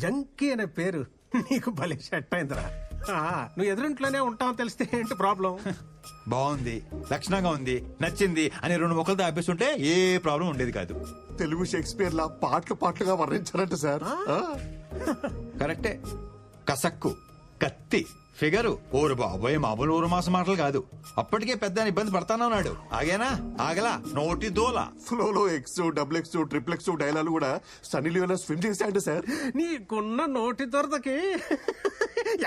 Junky అనే పేరు నీకు భలే సెట్ అయిందిరా. నువ్వు ఎదురింట్లోనే ఉంటావు తెలిస్తే ఏంటి ప్రాబ్లం? బాగుంది, లక్షణంగా ఉంది, నచ్చింది అని 2 ముక్కలతో ఆపేస్తుంటే ఏ ప్రాబ్లం ఉండేది కాదు. తెలుగు షేక్స్పియర్ లా పాటలుగా వర్ణించారంట సార్. కరెక్టే. కసక్కు, కత్తి, ఫిగరు, ఓరు బాబోయ్ మామూలు ఊరు మాసం మాటలు కాదు. అప్పటికే పెద్ద ఇబ్బంది పడతానన్నాడు. ఆగేనా? ఆగలా, నోటి దోల. ఫ్లోలో X, double X, triple X dialogue కూడా సన్నీ లియోనా స్విమ్ చేశాడు సార్. నీకున్న నోటి దొరదకి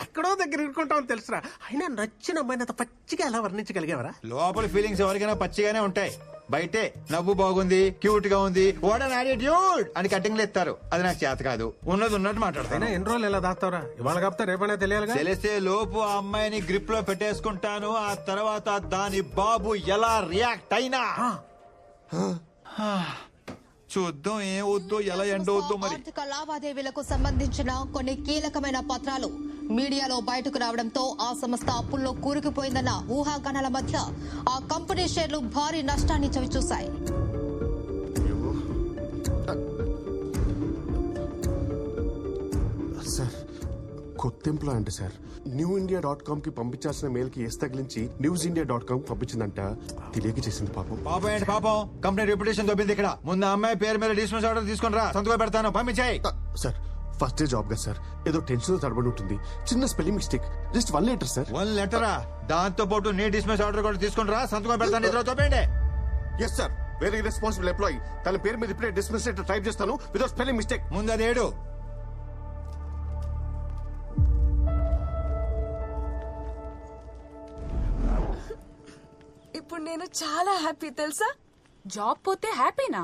ఎక్కడో దగ్గర ఇరుకుంటావు తెలుసురా. అయినా నచ్చిన అమ్మాయిని అంత పచ్చిగా ఎలా వర్ణించగలిగావరా? లోపల ఫీలింగ్స్ ఎవరికైనా పచ్చిగానే ఉంటాయి. బయటే నవ్వు బాగుంది, క్యూట్ గా ఉంది, వాట్ అన్ యాటిట్యూడ్ అని కటింగ్లు ఎత్తారు. అది నాకు చేత కాదు. ఉన్నది ఉన్నట్టు మాట్లాడతాను. ఎన్ని రోజులు ఎలా దాస్తావురా? ఇవాళ కాపుతా రేపనే తెలియాలిగా. తెలిస్తే లోపు ఆ అమ్మాయిని గ్రిప్ లో పెట్టేసుకుంటాను. ఆ తర్వాత దాని బాబు ఎలా రియాక్ట్ అయినా చూద్దాం. ఏం వద్దో ఎలా ఎండవద్దో మరి. ఆర్థిక లావాదేవీలకు సంబంధించిన కొన్ని కీలకమైన పత్రాలు మీడియాలో బయటకు రావడంతో ఆ సంస్థ అప్పుల్లో కూరుకుపోయిందన్న ఊహాగానాల మధ్య ఆ కంపెనీ షేర్లు భారీ నష్టాన్ని చవిచూశాయి. సార్ కొత్త ఎంప్లాయ్ అంటే సార్ newindia.com కి పంపించాల్సిన మెయిల్ కి ఎస్ తగిలించి newsindia.com కి పంపించిందంట. తెలియక చేసింది పాపం. పాపం ఏంటి పాపం? కంపెనీ రెప్యుటేషన్ దొబ్బింది ఇక్కడ. ముందు అమ్మాయి పేరు మీద డిస్మిస్ ఆర్డర్ తీసుకుని రా, సంతకం పెడతాను, పంపించాయి. సార్ ఫస్ట్ డే జాబ్ గా సార్, ఏదో టెన్షన్ తడబడి ఉంటుంది. చిన్న spelling mistake, just 1 letter sir. 1 లెటరా? దాంతో పాటు నీ డిస్మిస్ ఆర్డర్ కూడా తీసుకుని రా, సంతకం పెడతాను. ఇద్దరు తోపేయండి. Yes sir, very responsible employee. తన పేరు మీద ఇప్పుడే డిస్మిస్ లెటర్ టైప్ చేస్తాను వితౌట్ స్పెల్లింగ్ మిస్టేక్. ముందు అది ఏడు. ఇప్పుడు నేను చాలా హ్యాపీ తెలుసా. జాబ్ పోతే హ్యాపీనా?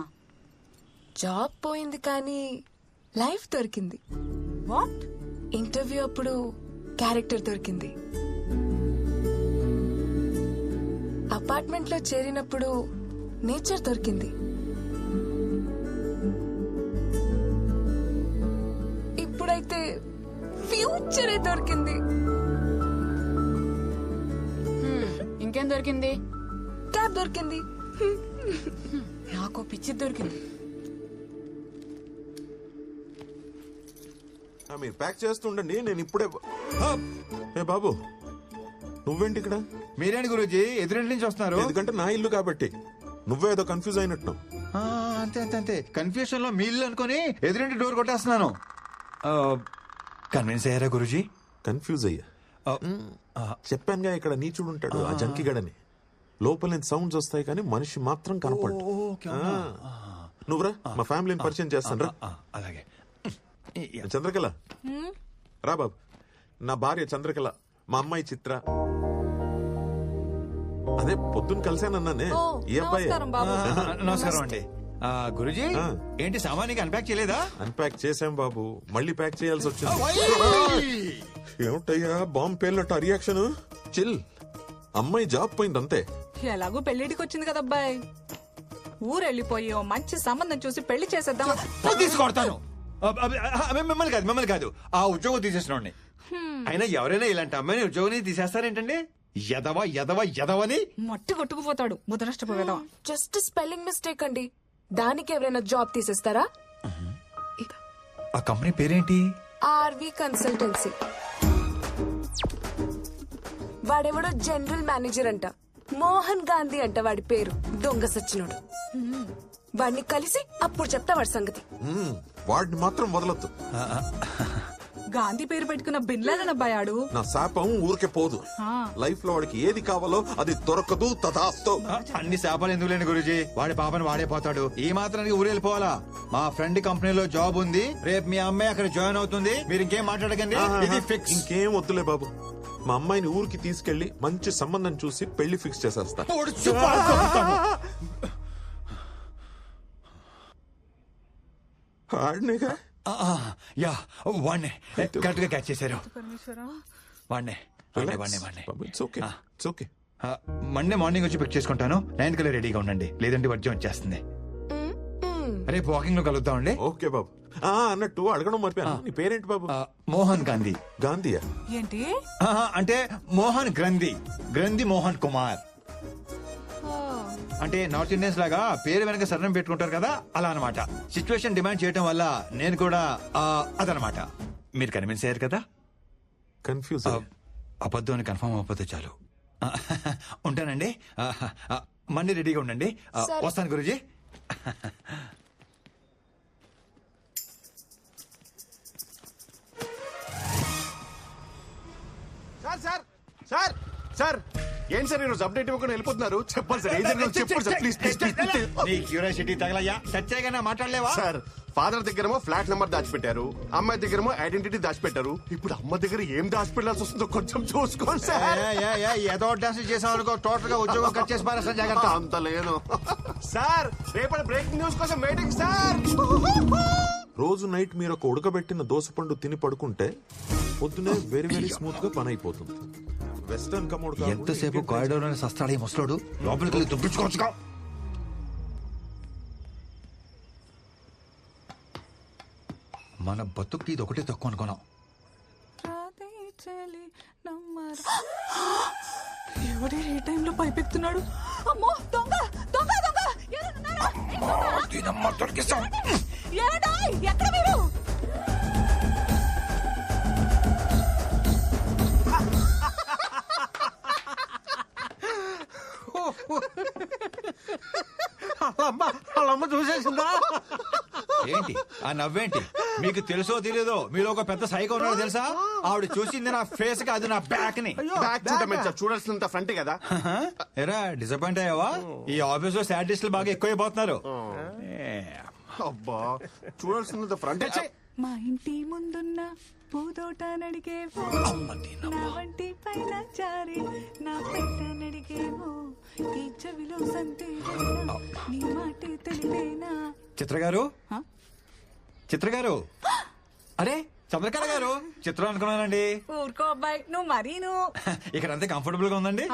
జాబ్ పోయింది కానీ లైఫ్ దొరికింది. వాట్? ఇంటర్వ్యూ అప్పుడు క్యారెక్టర్ దొరికింది. అపార్ట్మెంట్ లో చేరినప్పుడు నేచర్ దొరికింది. ఇప్పుడైతే ఫ్యూచరే దొరికింది. ఇంకేం దొరికింది? క్యాబ్ దొరికింది. నాకు పిచ్చి దొరికింది. మీరు ప్యాక్ చేస్తుండండి, నేను ఇప్పుడే. ఏ బాబు, నువ్వేంటి ఇక్కడ? మీరేంటి గురూజీ ఎదురింటి నుంచి వస్తున్నారు? ఎందుకంటే నా ఇల్లు కాబట్టి. నువ్వే ఏదో కన్ఫ్యూజ్ అయినట్టు. అంతే అంతే అంతే. కన్ఫ్యూషన్ లో మీ ఇల్లు అనుకుని ఎదురింటి డోర్ కొట్టేస్తున్నాను. కన్విన్స్ అయ్యారా గురూజీ? కన్ఫ్యూజ్ అయ్యా. చెప్పానుగా ఇక్కడ నీచుడు ఉంటాడు, ఆ జంకిగడని. లోపల నుంచి సౌండ్స్ వస్తాయి కానీ మనిషి మాత్రం కనపడు. నువ్వురా, మా ఫ్యామిలీని పరిచయం చేస్తాను రా. అలాగే. చంద్రకళ రా బాబు. నా భార్య చంద్రకళ, మా అమ్మాయి చిత్ర. అదే పొద్దున్న కలిసానన్నానే ఈ అబ్బాయి. నమస్కారం అండి. గురూజీ ఏంటి సామాన్యంగా అన్పాక్ చేయలేదా? అన్పాక్ చేసాం బాబు, మళ్ళీ ప్యాక్ చేయాల్సి వచ్చింది. ఏమిటయ్యా బాంబు పేలినట్టు రియాక్షన్? చిల్. అమ్మాయి జాబ్ పోయింది అంతే. ఎలాగో పెళ్లిడికి వచ్చింది కదా అబ్బాయి. ఊరెళ్ళిపోయి ఓ మంచి సంబంధం చూసి పెళ్లి చేసేద్దాం. తీసుకొడతాను. మిమ్మల్ని కాదు, ఆ ఉద్యోగం తీసేసిన. అయినా ఎవరైనా ఇలాంటి అమ్మాయిని ఉద్యోగం తీసేస్తారేంటండి? ఎదవ ఎదవ ఎదవని మట్టి కొట్టుకుపోతాడు. ముద్రనష్టపోయేదా? జస్ట్ స్పెల్లింగ్ మిస్టేక్ అండి, దానికి ఎవరైనా జాబ్ తీసేస్తారా? ఆ కంపెనీ పేరేంటి? RV consultancy. వాడెవడో జనరల్ మేనేజర్ అంట, మోహన్ గాంధీ అంట వాడి పేరు. దొంగ సచ్చినోడు. వాడిని కలిసి అప్పుడు చెప్తా వాడి సంగతి. వాడిని మాత్రం వదలొద్దు. గాంధీ పేరు పెట్టుకున్న బిన్లాడన్ అబ్బాయాడు. నా శాపం ఊరికే పోదు. లైఫ్ లో వాడికి ఏది కావాలో అది దొరకదు. తదాస్తు. అన్ని శాపాలు ఎందుకు లేని గురూజీ, వాడి పాపని వాడే పోతాడు. ఈ మాత్రానికి ఊరు వెళ్ళిపోవాలా? మా ఫ్రెండ్ కంపెనీలో జాబ్ ఉంది, రేపు మీ అమ్మాయి అక్కడ జాయిన్ అవుతుంది. మీరు ఇంకేం మాట్లాడకండి, ఇది ఫిక్స్. ఇంకేం వద్దులే బాబు. మా అమ్మాయిని ఊరికి తీసుకెళ్లి మంచి సంబంధం చూసి పెళ్లి ఫిక్స్ చేసేస్తా. ఆడినేగా. యా, వాణ్ణే కరెక్ట్ గా క్యాచ్ చేశారు. వాణ్ణే. మండే మార్నింగ్ వచ్చి పిక్ చేసుకుంటాను. 9 కల్లా రెడీగా ఉండండి, లేదంటే వర్జం వచ్చేస్తుంది. రేపు వాకింగ్ లో కలుద్దామండి. ఓకే బాబు. అన్నట్టు అడగడం మర్చిపోయాను, నీ పేరేంటి బాబు? మోహన్ గాంధీ. గాంధీయా? ఏంటి అంటే మోహన్ గ్రంథి, గ్రంథి మోహన్ కుమార్. అంటే నార్త్ ఇండియన్స్ లాగా పేరు వెనక సరణం పెట్టుకుంటారు కదా, అలా అన్నమాట. సిచ్యువేషన్ డిమాండ్ చేయడం వల్ల నేను కూడా అదనమాట. మీరు కన్విన్స్ అయ్యారు కదా. కన్ఫ్యూజ్ అబద్ధం అని కన్ఫర్మ్ అవ్వకపోతే చాలు. ఉంటానండి. మండి రెడీగా ఉండండి. వస్తాను గురూజీ. సార్ సార్ సార్ ఏంటి సార్ ఈరోజు అప్డేట్ ఇవ్వకుండా వెళ్ళిపోతున్నారు? చెప్పాలి సార్, ఏం జరిగిందో చెప్పండి సార్, ప్లీజ్ ప్లీజ్. నీ క్యూరియాసిటీ తగలయ్యా, చచ్చాగా మాట్లాడలేవా? సార్ ఫాదర్ దగ్గరేమో ఫ్లాట్ నెంబర్ దాచిపెట్టారు, అమ్మాయి దగ్గరేమో ఐడెంటిటీ దాచిపెట్టారు. ఇప్పుడు అమ్మ దగ్గర ఏం దాచిపెట్టాల్సి వస్తుందో కొంచెం చూసుకోండి సార్. ఏదో డాన్స్ చేసాం అనుకో, టోటల్ గా ఉద్యోగం కట్ చేసి పారేస్తాను, జాగ్రత్త. అంత లేను సార్. రేపటి బ్రేకింగ్ న్యూస్ కోసం వెయిటింగ్ సార్. రోజు నైట్ మీరు ఒక ఉడకబెట్టిన దోసపండు తిని పడుకుంటే పొద్దునే వెరీ వెరీ స్మూత్ గా పని అయిపోతుంది. వెస్టర్న్ కమోడ్ ఎంతసేపు కారిడోర్ అని సస్తాడు ఈ ముసలోడు, లోపలికి వెళ్ళి దుబ్బించుకోవచ్చుగా. మన బతుక్కి ఇది ఒకటే తక్కువ అనుకున్నాం. ఎవడే ఏ టైంలో పైపెత్తున్నాడు? అమ్మో దొంగ దొంగ దొంగ! ఎవరున్నారా? ఏడాయ్, ఎక్కడ మీరు? వాళ్ళమ్మ చూసేసిందా? ఏంటి ఆ నవ్వేంటి? మీకు తెలుసో తెలియదో మీలో ఒక పెద్ద సైకో ఉన్నాడో తెలుసా? ఆవిడ చూసింది నా ఫేస్ కి, అది నా బ్యాక్ ని. బ్యాక్ చూడమే సార్, చూడాల్సినంత ఫ్రంట్ కదా. ఎరా డిసప్పాయింట్ అయ్యావా? ఈ ఆఫీస్ లో సాడిస్టులు బాగా ఎక్కువైపోతున్నారు. అబ్బా, చూడాల్సినంత ఫ్రంట్. మా ఇంటి ముందున్న పూదోట నడిగేవో, నా వంటి పైన జారి నా పెట్ట నడిగేవో, ఈ చెవిలో సంతే నీ మాటే తెలిపేనా. చిత్ర గారు, చిత్ర గారు, అరే చంద్రకళ గారు, చిత్రం అనుకున్నానండి. ఊరుకో అబ్బాయి, నువ్వు మరీను. ఇక్కడ అంతే కంఫర్టబుల్ గా ఉందండి.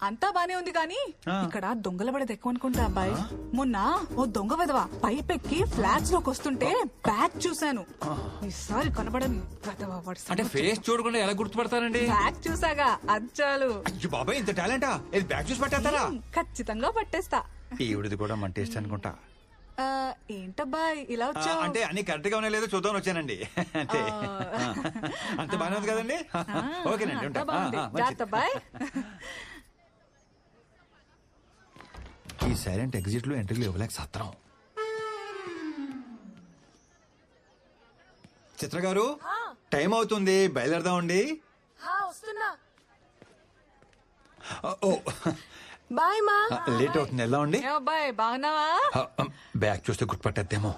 అంతా బానే ఉంది కానీ ఇక్కడ దొంగల పడేది ఎక్కువ అనుకుంటా అబ్బాయి. మొన్న ఓ దొంగ విధవ పైపెక్కి ఫ్లాట్స్ లోకి వస్తుంటే బ్యాగ్ చూశాను. ఈసారి కనబడని అంటే ఫేస్ చూడకుండా ఎలా గుర్తుపడతానండి? బ్యాగ్ చూసాగా అచ్చాలు. అయ్యో బాబాయ్, ఇంత టాలెంటా? ఇది బ్యాగ్ చూసి పట్టేస్తారా? ఖచ్చితంగా పట్టేస్తా. ఈవిడిది కూడా మన టేస్ట్ అనుకుంటా. ఏంటబ్బాయి ఇలా వచ్చావు? అంటే అన్ని కరెక్ట్ గా ఉన్నాయో లేదో చూద్దాం వచ్చానండి. అంతే. అంత బాగానే ఉంది కదండి? ఓకేనండి, ఉంటా. జాగ్రత్త అబ్బాయి. ఈ సైలెంట్ ఎగ్జిట్ లో ఎంట్రీలు ఇవ్వలేక సత్రం. చిత్ర గారు, టైం అవుతుంది, బయలుదేరదామండి. ఓ బాయ్ మా. లేట్ అవుతుంది, వెళ్దాం అండి. అబ్బాయి బాగున్నావా? బ్యాగ్ చూస్తే గుర్తుపట్టేద్దేమో.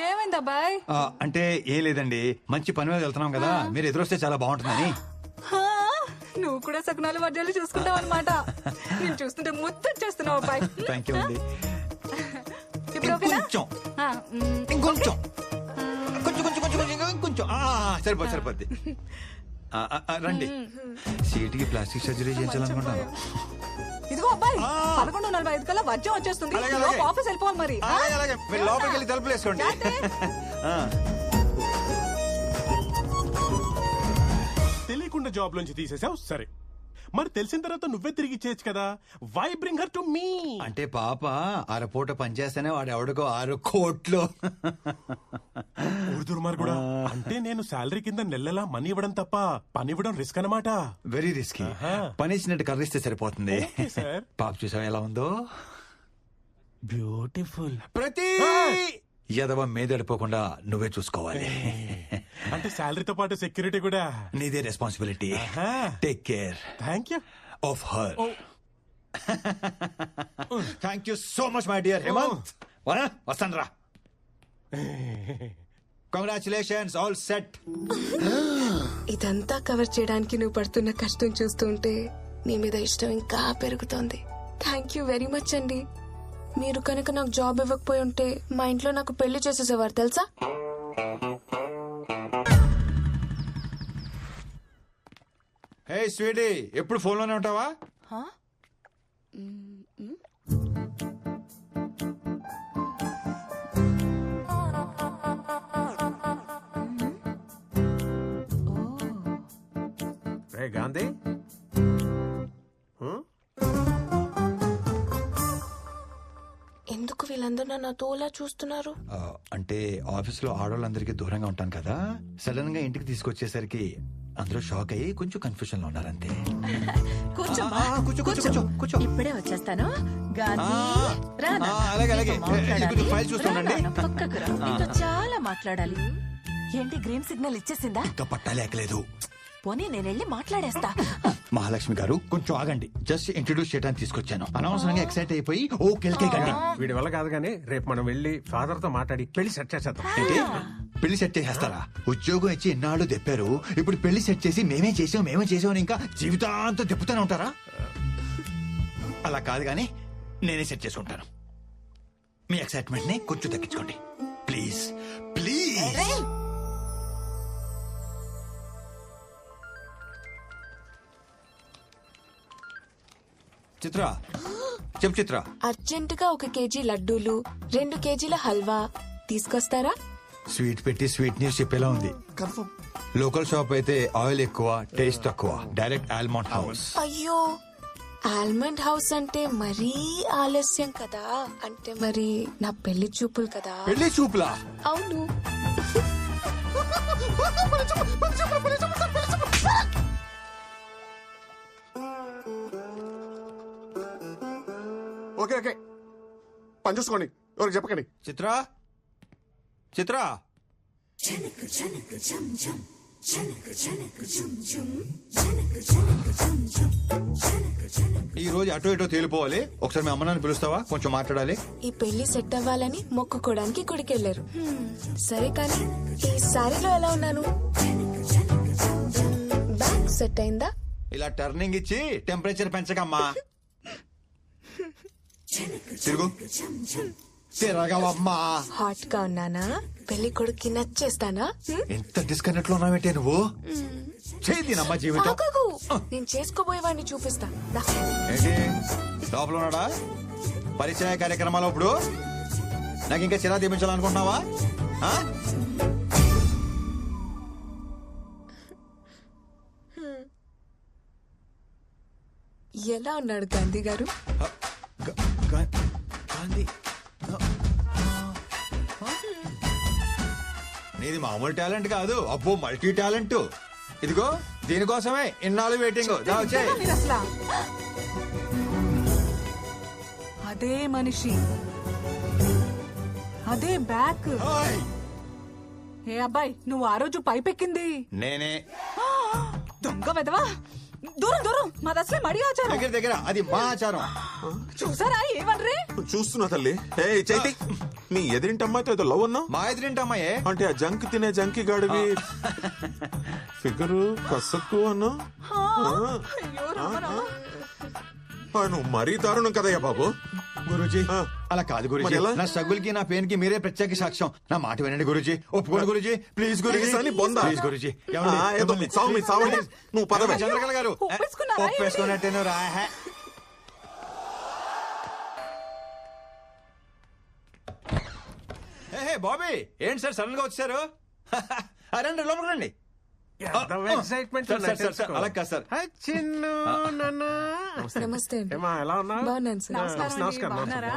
ఏమైంది అబ్బాయి? అంటే ఏం లేదండి, మంచి పని మీద వెళ్తున్నాం కదా, మీరు ఎదురొస్తే చాలా బాగుంటుందని. నువ్వు కూడా సకునాలు వర్జాలు చూసుకుంటావు అనమాట. నేను చూస్తుంటే ముద్దొచ్చేస్తున్నావు అబ్బాయి. థ్యాంక్ యూ అండి. ఇప్పుడు ఓకేనా? ఇంకొంచెం కొంచెం కొంచెం కొంచెం కొంచెం ఇంకొంచెం సరిపోద్ది. రండి. సీటుకి ప్లాస్టిక్ సర్జరీ చేయించాలనుకుంటాను. ఇదిగో అబ్బాయి, 11:45 కల్లా వర్జం వచ్చేస్తుంది. ఆఫీస్ వెళ్ళిపోవాలి మరి. మీరు లోపలికి వెళ్ళి తలుపులు వేసుకోండి. తెలియకుండా జాబ్ నుంచి తీసేసావు సరే, మరి తెలిసిన తర్వాత నువ్వే తిరిగి ఇచ్చేయచ్చు కదా. Why bring her to me? అంటే పాప అరపూట పనిచేస్తేనే వాడు ఎవడికో 6 కోట్లు. ఊరుదురు కూడా. అంటే నేను శాలరీ కింద నెలలా మనీ ఇవ్వడం తప్ప పని ఇవ్వడం రిస్క్ అన్నమాట. Very risky. పని ఇచ్చినట్టు కర్రిస్తే సరిపోతుంది. సార్ పాప చూసావా ఎలా ఉందో? బ్యూటిఫుల్. ప్రతి యదవ మీదడిపోకుండా నువ్వే చూసుకోవాలి. అంటే శాలరీతో పాటు సెక్యూరిటీ కూడా నీదే responsibility. Take care. Thank you of her. Thank you so much my dear Hemanth. వస్తాను రా. Congratulations, all set. ఇదంతా కవర్ చేయడానికి నువ్వు పడుతున్న కష్టం చూస్తుంటే నీ మీద ఇష్టం ఇంకా పెరుగుతోంది. థ్యాంక్ యూ వెరీ మచ్ అండి. మీరు కనుక నాకు జాబ్ ఇవ్వకపోయి ఉంటే మా ఇంట్లో నాకు పెళ్లి చేసేసేవారు తెలుసా. హే స్వీటీ, ఎప్పుడు ఫోన్ లోనే ఉంటావా? గాంధీ వీళ్ళందరూ నన్ను తోలా చూస్తున్నారు. అంటే ఆఫీస్ లో ఆడవాళ్ళందరికీ దూరంగా ఉంటాను కదా, సడన్ గా ఇంటికి తీసుకొచ్చేసరికి అందరూ షాక్ అయ్యి కొంచెం కన్ఫ్యూజన్ లో ఉన్నారంతే. కూర్చోమ్మా, కూర్చో కూర్చో కూర్చో కూర్చో. ఇప్పుడే వచ్చేస్తాను. గాంధీ, రా నాన్న. అలాగే అలాగే నీతో మాట్లాడాలి. కొంచెం ఫైల్ చూస్తుండండి. రా నాన్న, పక్కకు రా. నీతో చాలా మాట్లాడాలి. ఏంటి గ్రీన్ సిగ్నల్ ఇచ్చేసిందా? ఇంకా పట్టాలేకలేదు. పోనీ నేను వెళ్ళి మాట్లాడేస్తా. మహాలక్ష్మి గారు కొంచెం ఆగండి, జస్ట్ ఇంట్రొడ్యూస్ చేయడానికి తీసుకొచ్చాను. అనవసరంగా ఎక్సైట్ అయిపోయి ఓ కెల్కే కండి. వీడి వల్ల కాదు కానీ రేపు మనం వెళ్ళి ఫాదర్ తో మాట్లాడి పెళ్లి సెట్ చేసేద్దాం. ఏంటి పెళ్లి సెట్ చేసేస్తారా? ఉద్యోగం ఇచ్చి ఎన్నాళ్ళు దెప్పారు, ఇప్పుడు పెళ్లి సెట్ చేసి మేమే చేసాం అని ఇంకా జీవితాంతం దెప్పుతూనే ఉంటారా? అలా కాదు కానీ నేనే సెట్ చేసుకుంటాను. మీ ఎక్సైట్మెంట్ ని కొంచెం తగ్గించుకోండి ప్లీజ్ ప్లీజ్. చిత్ర చెప్పు చిత్ర. అర్జెంట్ గా 1 కేజీ లడ్డూలు, 2 కేజీల హల్వా తీసుకొస్తారా? స్వీట్ పెట్టి స్వీట్ న్యూస్ చెప్పేలా ఉంది. లోకల్ షాప్ అయితే ఆయిల్ ఎక్కువ, టేస్ట్ తక్కువ. Direct almond house. అయ్యో, ఆల్మండ్ హౌస్ అంటే మరీ ఆలస్యం కదా. అంటే మరి నా పెళ్లి చూపులు కదా. పెళ్లి చూపులా? అవును. ఓకే ఓకే, పని చూసుకోండి, ఎవరికి చెప్పకండి. చిత్ర చిత్ర ఈ రోజు అటో ఇటో తేలిపోవాలి. ఒకసారి మీ అమ్మనాన్ని పిలుస్తావా? కొంచెం మాట్లాడాలి. ఈ పెళ్లి సెట్ అవ్వాలని మొక్కుకోవడానికి గుడికెళ్లారు. సరే కానీ ఈ సారీలో ఎలా ఉన్నాను? బ్యాగ్ సెట్ అయిందా? ఇలా టర్నింగ్ ఇచ్చి టెంపరేచర్ పెంచకమ్మా. తిరుగు తిరగవమ్మా. హాట్ గా ఉన్నానా? పెళ్లి కొడుక్కి నచ్చేస్తానా? ఎంత డిస్కనెక్ట్ లో ఉన్నావేంటే నువ్వు? చేద్దినమ్మా జీవితం. ఆగకు, నేను చేసుకోబోయేవాడిని చూపిస్తా. దా. ఏంటి లోపల ఉన్నాడా? పరిచయ కార్యక్రమాలు ఇప్పుడు నాకు ఇంకా చిరా తీపించాలనుకుంటున్నావా? ఆ? ఎలా ఉన్నాడు గాంధీ గారు? గాంధీ నీది మామూలు టాలెంట్ కాదు, అబ్బో మల్టీ టాలెంట్. ఇదిగో దీనికోసమే ఇన్నాళ్ళు వెయిటింగ్. మీరు అసలా అదే మనిషి, అదే బ్యాక్. ఏ అబ్బాయి, నువ్వు ఆ రోజు పైపెక్కింది నేనే. దొంగ వెదవా, దూరం దూరం. మాది అసలే మడి ఆచారం. దగ్గర దగ్గర అది మా ఆచారం. చూసారా ఏమన్రే? చూస్తున్నా తల్లి. ఏ చైతి, నీ ఎదిరింటి అమ్మాయితో ఏదో లవ్ అన్నా? మా ఎదురింటమ్మాయే. అంటే ఆ జంక్ తినే జంకి గాడివి ఫిగరు కసక్కు అన్నా? అయ్యో రామరా. నువ్వు మరీ దారుణం కదయ్యా బాబు. గురూజీ ఆ. అలా కాదు గురూజీ. మరి ఎలా? నా స్ట్రగుల్ కి నా పెయిన్ కి మీరే ప్రత్యేక సాక్ష్యం. నా మాట వినండి గురూజీ, ఒప్పుకోండి గురూజీ, ప్లీజ్ గురూజీ. Please అని బొందా? ప్లీజ్ గురూజీ. ఏదో మీ చావండి. నువ్వు పదవే. చంద్రకళ గారు ఒప్పేసుకున్నారా? ఒప్పేసుకున్నట్టేను రా. బాబీ ఏంటి సార్ సడన్ గా వచ్చారు? రండి లోపలికి రండి. Excitement sir, sir, sir, sir, అలా కాదు సార్. చిన్ను నాన్న. నమస్తే అండి. ఏమా ఎలా ఉన్నావు? బాగున్నాను సార్. నమస్కారం. బాగున్నారా?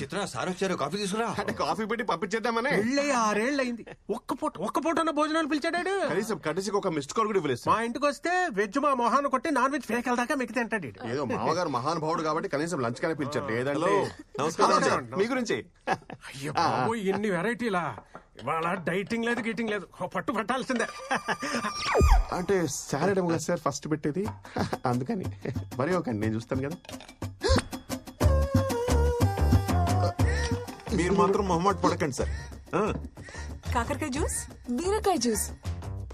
చిత్ర సార్ వచ్చారు, కాఫీ తీసుకురా. అంటే కాఫీ పెట్టి పంపించేద్దామనే. పెళ్ళి 6 ఏళ్ళు అయింది. ఒక్క పూట అన్న భోజనాలు పిలిచాడాడు. కనీసం కటిసికి ఒక మిస్డ్ కాల్ కూడా ఇవ్వలేదు మా సార్. ఇంటికి వస్తే వెజ్ మా మొహాన్ని కొట్టి నాన్ వెజ్ ఫేక్ దాకా మిగతా అంటాడు ఈడు. ఏదో మామగారు మహానుభావుడు కాబట్టి కనీసం లంచ్ కానీ పిలిచారు. లేదంటే హలో, నమస్కారం అండి. నమస్కారం. మీ గురించి అయ్యో బాబు, ఇన్ని వెరైటీలా. ఇవాళ డైటింగ్ లేదు గీటింగ్ లేదు, ఓ పట్టు పట్టాల్సిందే. అంటే సాటర్డే కదా సార్ ఫస్ట్ పెట్టేది, అందుకని మరి ఒకండి నేను చూస్తాను కదా. మీరు మాత్రం మొహమాట పడకండి సార్. కాకరకాయ జ్యూస్ బీరకాయ జ్యూస్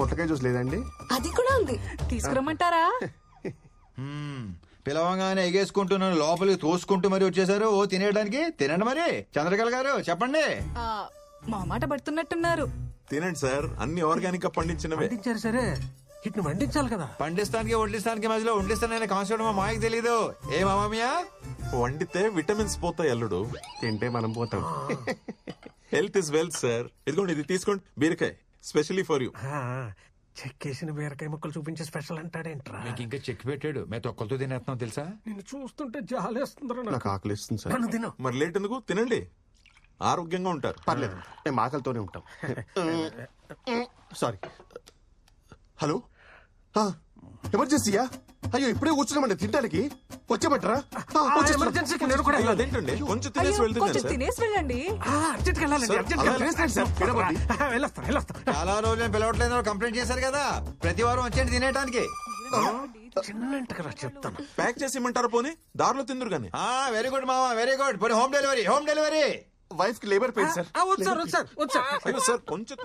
పొట్లకాయ జ్యూస్ లేదండి? అది కూడా ఉంది. తీసుకురమ్మంటారా? పిలవంగానే ఎగేసుకుంటున్నాను, లోపలికి తోసుకుంటూ మరి వచ్చేసారు. ఓ తినేయడానికి తినండి మరి. చంద్రకళ గారు చెప్పండి. మా మాట పడుతున్నట్టున్నారు. తినండి సార్, అన్ని ఆర్గానిక్ గా పండించినవే. వండించారు సరే, ఇట్ని వండించాలి కదా. పండిస్తానికి వడ్డిస్తానికి మధ్యలో వండిస్తానని కాన్సెప్ట్ మా మాయకు తెలీదు. ఏ మామయ్య? వండితే విటమిన్స్ పోతాయి అల్లుడు. తింటే మనం పోతాం. Health is wealth sir. ఇదిగోండి, ఇది తీసుకోండి, బీరకాయ స్పెషల్లీ ఫర్ యూ. చెక్కేసిన బీరకాయ ముక్కలు చూపించే స్పెషల్ అంటాడేంట్రా? మీకు ఇంకా చెక్ పెట్టాడు, మేము తొక్కలతో తినేస్తున్నాం తెలుసా? నిన్ను చూస్తుంటే జాలేస్తుందిరా నాకు ఆకలి ఇస్తుంది సార్. నన్ను తిను. మరి లేట్ ఎందుకు, తినండి. ఆరోగ్యంగా ఉంటారు. పర్లేదు మేము ఆకలితోనే ఉంటాం. సారీ. హలో, ఎమర్జెన్సీయా? అయ్యో ఇప్పుడే కూర్చున్నామండి తినడానికి. వచ్చేమంటారా? ఎమర్జెన్సీకి నేను కూడా వెళ్ళాలి. అదేంటండి కొంచెం అయ్యో, తినేసి వెళ్తున్నాను కొంచెం సార్. తినేసి వెళ్ళండి. అర్జెంట్కి వెళ్ళాలండి, సార్, అర్జెంట్కి అలా వెళ్ళాలి. సార్, వినమండి. వెళ్ళొస్తాను. చాలా రోజులు పిలవట్లేదు కంప్లైంట్ చేశారు కదా, ప్రతి వారం వచ్చేయండి తినేయడానికి. చిన్నంటగా చెప్తాను. ప్యాక్ చేసి ఇమ్మంటారా పోనీ? దారిలో తిందురు గానీ. వెరీ గుడ్ మామా, very good. Home delivery, home delivery. Wife కి లేబర్ పెయిన్ సార్. వద్దు సార్, వద్దు సార్, వద్దు సార్. అయ్యో సార్ కొంచెం